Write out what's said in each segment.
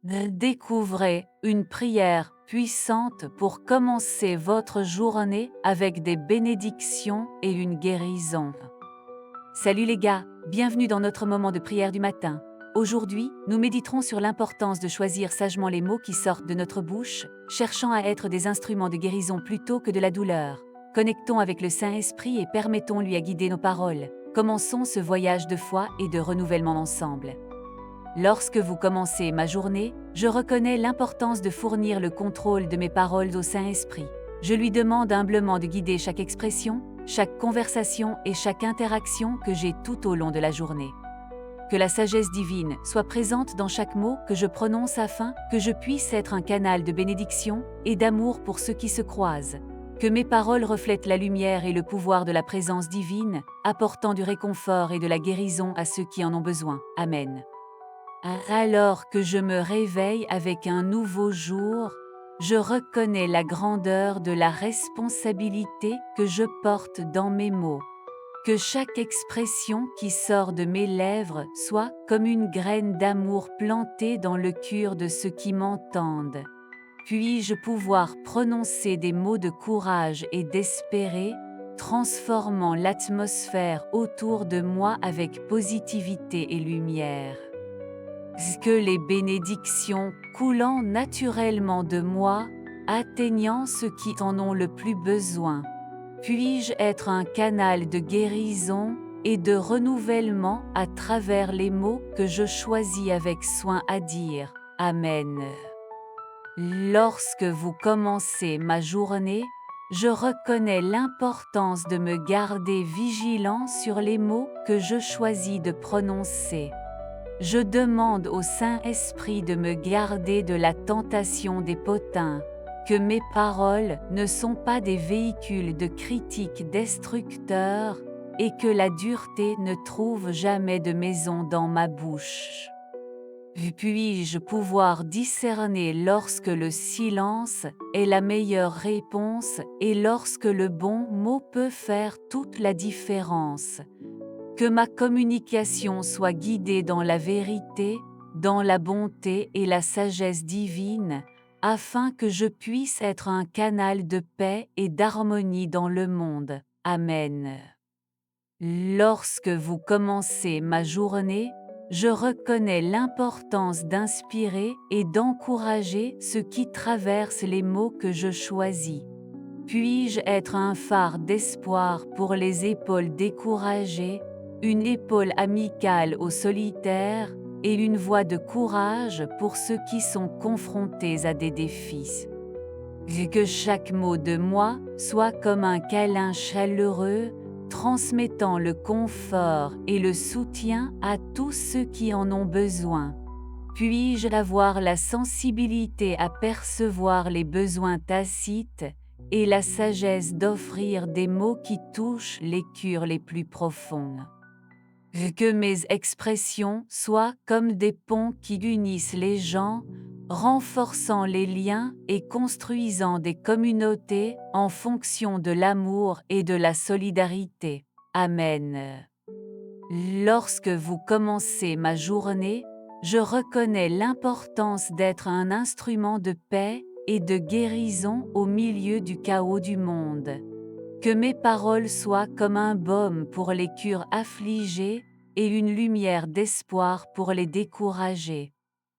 Découvrez une prière puissante pour commencer votre journée avec des bénédictions et une guérison. Salut les gars, bienvenue dans notre moment de prière du matin. Aujourd'hui, nous méditerons sur l'importance de choisir sagement les mots qui sortent de notre bouche, cherchant à être des instruments de guérison plutôt que de la douleur. Connectons avec le Saint-Esprit et permettons-lui à guider nos paroles. Commençons ce voyage de foi et de renouvellement ensemble. Lorsque vous commencez ma journée, je reconnais l'importance de fournir le contrôle de mes paroles au Saint-Esprit. Je lui demande humblement de guider chaque expression, chaque conversation et chaque interaction que j'ai tout au long de la journée. Que la sagesse divine soit présente dans chaque mot que je prononce afin que je puisse être un canal de bénédiction et d'amour pour ceux qui se croisent. Que mes paroles reflètent la lumière et le pouvoir de la présence divine, apportant du réconfort et de la guérison à ceux qui en ont besoin. Amen. Alors que je me réveille avec un nouveau jour, je reconnais la grandeur de la responsabilité que je porte dans mes mots. Que chaque expression qui sort de mes lèvres soit comme une graine d'amour plantée dans le cœur de ceux qui m'entendent. Puis-je pouvoir prononcer des mots de courage et d'espérer, transformant l'atmosphère autour de moi avec positivité et lumière. Que les bénédictions coulant naturellement de moi, atteignant ceux qui en ont le plus besoin. Puis-je être un canal de guérison et de renouvellement à travers les mots que je choisis avec soin à dire. Amen. Lorsque vous commencez ma journée, je reconnais l'importance de me garder vigilant sur les mots que je choisis de prononcer. Je demande au Saint-Esprit de me garder de la tentation des potins, que mes paroles ne sont pas des véhicules de critiques destructeurs et que la dureté ne trouve jamais de maison dans ma bouche. Puis-je pouvoir discerner lorsque le silence est la meilleure réponse et lorsque le bon mot peut faire toute la différence. Que ma communication soit guidée dans la vérité, dans la bonté et la sagesse divine, afin que je puisse être un canal de paix et d'harmonie dans le monde. Amen. Lorsque vous commencez ma journée, je reconnais l'importance d'inspirer et d'encourager ceux qui traversent les mots que je choisis. Puis-je être un phare d'espoir pour les épaules découragées, une épaule amicale aux solitaires et une voix de courage pour ceux qui sont confrontés à des défis. Que chaque mot de moi soit comme un câlin chaleureux, transmettant le confort et le soutien à tous ceux qui en ont besoin. Puis-je avoir la sensibilité à percevoir les besoins tacites et la sagesse d'offrir des mots qui touchent les cœurs les plus profonds. Que mes expressions soient comme des ponts qui unissent les gens, renforçant les liens et construisant des communautés en fonction de l'amour et de la solidarité. Amen. Lorsque vous commencez ma journée, je reconnais l'importance d'être un instrument de paix et de guérison au milieu du chaos du monde. Que mes paroles soient comme un baume pour les cœurs affligés et une lumière d'espoir pour les découragés.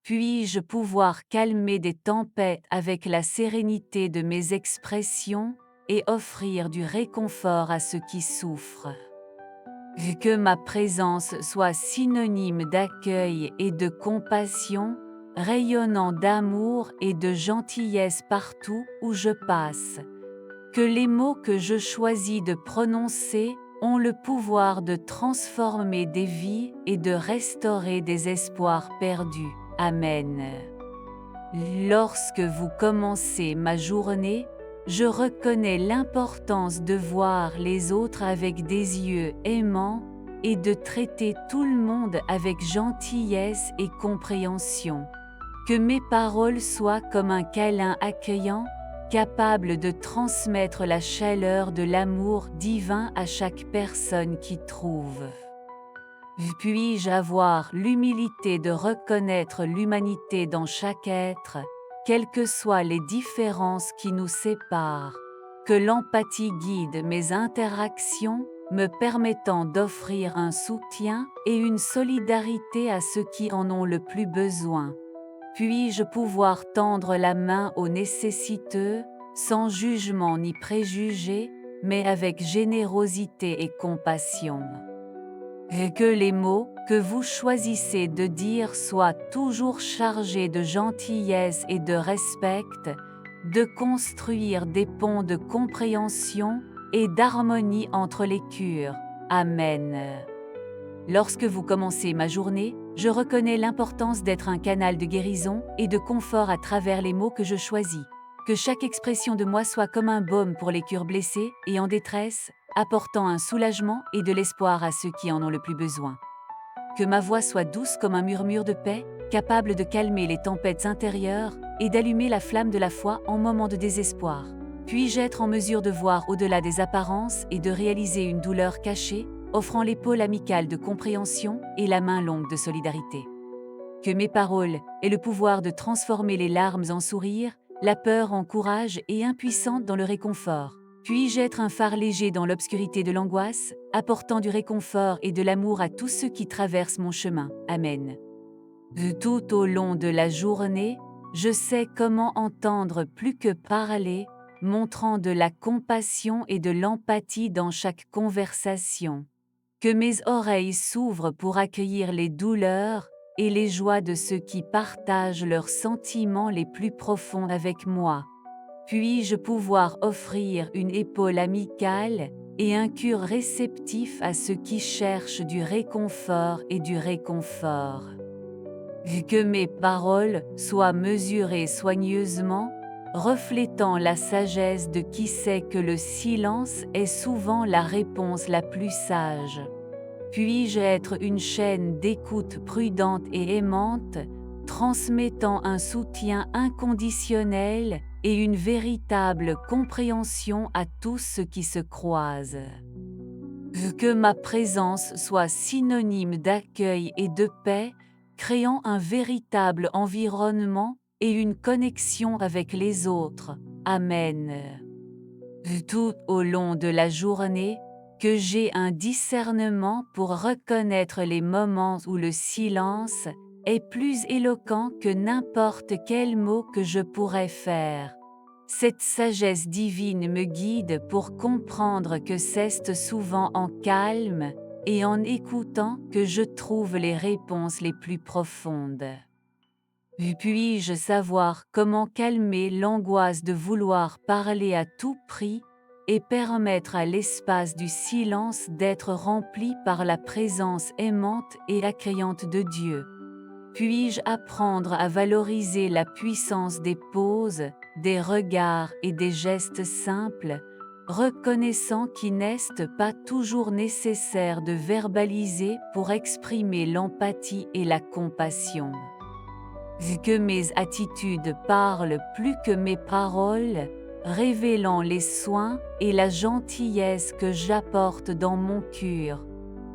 Puis-je pouvoir calmer des tempêtes avec la sérénité de mes expressions et offrir du réconfort à ceux qui souffrent. Que ma présence soit synonyme d'accueil et de compassion, rayonnant d'amour et de gentillesse partout où je passe. Que les mots que je choisis de prononcer ont le pouvoir de transformer des vies et de restaurer des espoirs perdus. Amen. Lorsque vous commencez ma journée, je reconnais l'importance de voir les autres avec des yeux aimants et de traiter tout le monde avec gentillesse et compréhension. Que mes paroles soient comme un câlin accueillant, capable de transmettre la chaleur de l'amour divin à chaque personne qui trouve. Puis-je avoir l'humilité de reconnaître l'humanité dans chaque être, quelles que soient les différences qui nous séparent. Que l'empathie guide mes interactions, me permettant d'offrir un soutien et une solidarité à ceux qui en ont le plus besoin. Puis-je pouvoir tendre la main aux nécessiteux, sans jugement ni préjugés, mais avec générosité et compassion. Et que les mots que vous choisissez de dire soient toujours chargés de gentillesse et de respect, de construire des ponts de compréhension et d'harmonie entre les cures. Amen. Lorsque vous commencez ma journée, je reconnais l'importance d'être un canal de guérison et de confort à travers les mots que je choisis. Que chaque expression de moi soit comme un baume pour les cœurs blessés et en détresse, apportant un soulagement et de l'espoir à ceux qui en ont le plus besoin. Que ma voix soit douce comme un murmure de paix, capable de calmer les tempêtes intérieures et d'allumer la flamme de la foi en moments de désespoir. Puis-je être en mesure de voir au-delà des apparences et de réaliser une douleur cachée, offrant l'épaule amicale de compréhension et la main longue de solidarité. Que mes paroles aient le pouvoir de transformer les larmes en sourires, la peur en courage et impuissante dans le réconfort. Puis-je être un phare léger dans l'obscurité de l'angoisse, apportant du réconfort et de l'amour à tous ceux qui traversent mon chemin. Amen. Tout au long de la journée, je sais comment entendre plus que parler, montrant de la compassion et de l'empathie dans chaque conversation. Que mes oreilles s'ouvrent pour accueillir les douleurs et les joies de ceux qui partagent leurs sentiments les plus profonds avec moi. Puis-je pouvoir offrir une épaule amicale et un cœur réceptif à ceux qui cherchent du réconfort et du réconfort. Que mes paroles soient mesurées soigneusement, reflétant la sagesse de qui sait que le silence est souvent la réponse la plus sage. Puis-je être une chaîne d'écoute prudente et aimante, transmettant un soutien inconditionnel et une véritable compréhension à tous ceux qui se croisent. Que ma présence soit synonyme d'accueil et de paix, créant un véritable environnement et une connexion avec les autres. Amen. Tout au long de la journée, que j'ai un discernement pour reconnaître les moments où le silence est plus éloquent que n'importe quel mot que je pourrais faire. Cette sagesse divine me guide pour comprendre que c'est souvent en calme et en écoutant que je trouve les réponses les plus profondes. Puis-je savoir comment calmer l'angoisse de vouloir parler à tout prix et permettre à l'espace du silence d'être rempli par la présence aimante et accueillante de Dieu. Puis-je apprendre à valoriser la puissance des pauses, des regards et des gestes simples, reconnaissant qu'il n'est pas toujours nécessaire de verbaliser pour exprimer l'empathie et la compassion. Que mes attitudes parlent plus que mes paroles, révélant les soins et la gentillesse que j'apporte dans mon cœur.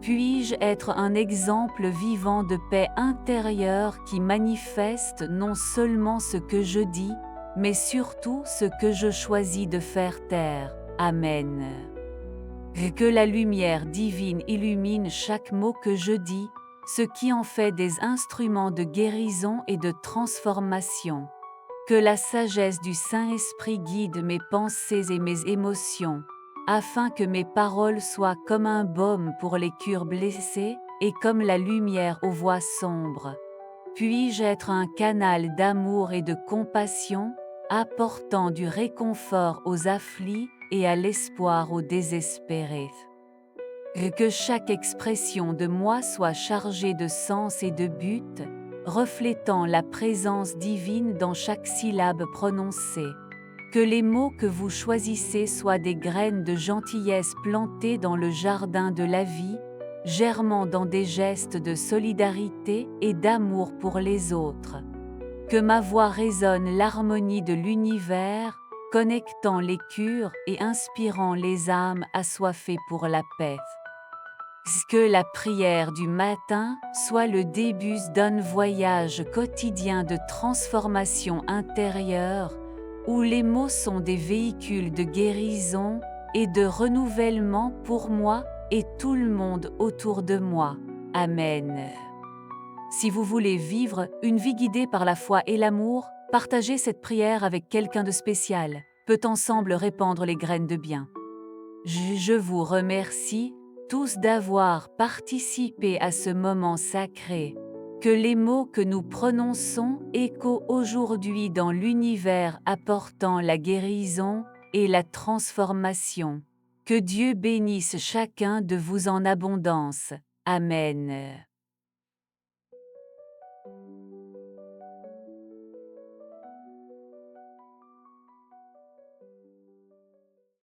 Puis-je être un exemple vivant de paix intérieure qui manifeste non seulement ce que je dis, mais surtout ce que je choisis de faire taire. Amen. Que la lumière divine illumine chaque mot que je dis, ce qui en fait des instruments de guérison et de transformation. Que la sagesse du Saint-Esprit guide mes pensées et mes émotions, afin que mes paroles soient comme un baume pour les cœurs blessés et comme la lumière aux voies sombres. Puis-je être un canal d'amour et de compassion, apportant du réconfort aux affligés et à l'espoir aux désespérés. Que chaque expression de moi soit chargée de sens et de but, reflétant la présence divine dans chaque syllabe prononcée. Que les mots que vous choisissez soient des graines de gentillesse plantées dans le jardin de la vie, germant dans des gestes de solidarité et d'amour pour les autres. Que ma voix résonne l'harmonie de l'univers, connectant les cœurs et inspirant les âmes assoiffées pour la paix. Que la prière du matin soit le début d'un voyage quotidien de transformation intérieure, où les mots sont des véhicules de guérison et de renouvellement pour moi et tout le monde autour de moi. Amen. Si vous voulez vivre une vie guidée par la foi et l'amour, partagez cette prière avec quelqu'un de spécial, peut ensemble répandre les graines de bien. Je vous remercie tous d'avoir participé à ce moment sacré. Que les mots que nous prononçons échoent aujourd'hui dans l'univers apportant la guérison et la transformation. Que Dieu bénisse chacun de vous en abondance. Amen.